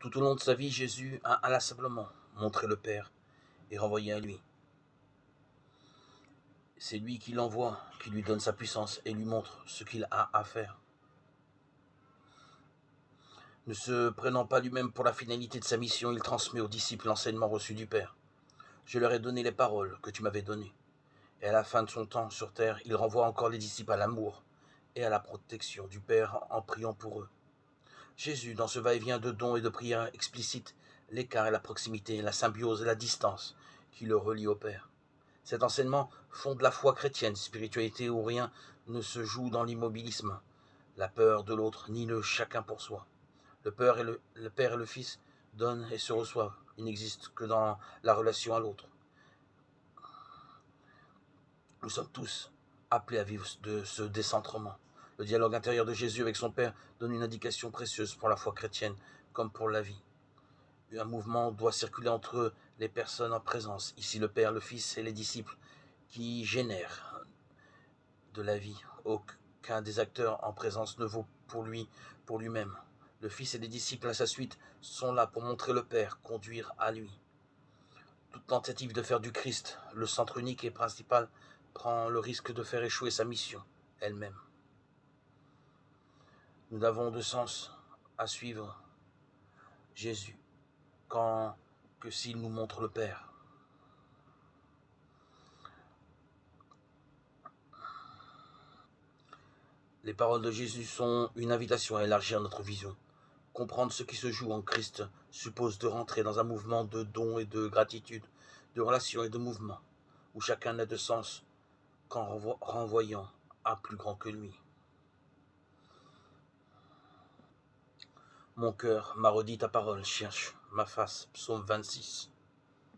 Tout au long de sa vie, Jésus a inlassablement montré le Père et renvoyé à lui. C'est lui qui l'envoie, qui lui donne sa puissance et lui montre ce qu'il a à faire. Ne se prenant pas lui-même pour la finalité de sa mission, il transmet aux disciples l'enseignement reçu du Père. Je leur ai donné les paroles que tu m'avais données. Et à la fin de son temps sur terre, il renvoie encore les disciples à l'amour et à la protection du Père en priant pour eux. Jésus, dans ce va-et-vient de dons et de prières, explicite l'écart et la proximité, la symbiose et la distance qui le relient au Père. Cet enseignement fonde la foi chrétienne, spiritualité où rien ne se joue dans l'immobilisme, la peur de l'autre, ni le chacun pour soi. Le Père et le Fils donnent et se reçoivent. Il n'existe que dans la relation à l'autre. Nous sommes tous appelés à vivre de ce décentrement. Le dialogue intérieur de Jésus avec son Père donne une indication précieuse pour la foi chrétienne comme pour la vie. Un mouvement doit circuler entre les personnes en présence, ici le Père, le Fils et les disciples, qui génèrent de la vie. Aucun des acteurs en présence ne vaut pour lui-même. Le Fils et les disciples à sa suite sont là pour montrer le Père, conduire à lui. Toute tentative de faire du Christ le centre unique et principal prend le risque de faire échouer sa mission elle-même. Nous n'avons de sens à suivre Jésus que s'il nous montre le Père. Les paroles de Jésus sont une invitation à élargir notre vision. Comprendre ce qui se joue en Christ suppose de rentrer dans un mouvement de dons et de gratitude, de relations et de mouvements, où chacun n'a de sens qu'en renvoyant à plus grand que lui. Mon cœur m'a redit ta parole, cherche ma face, psaume 26.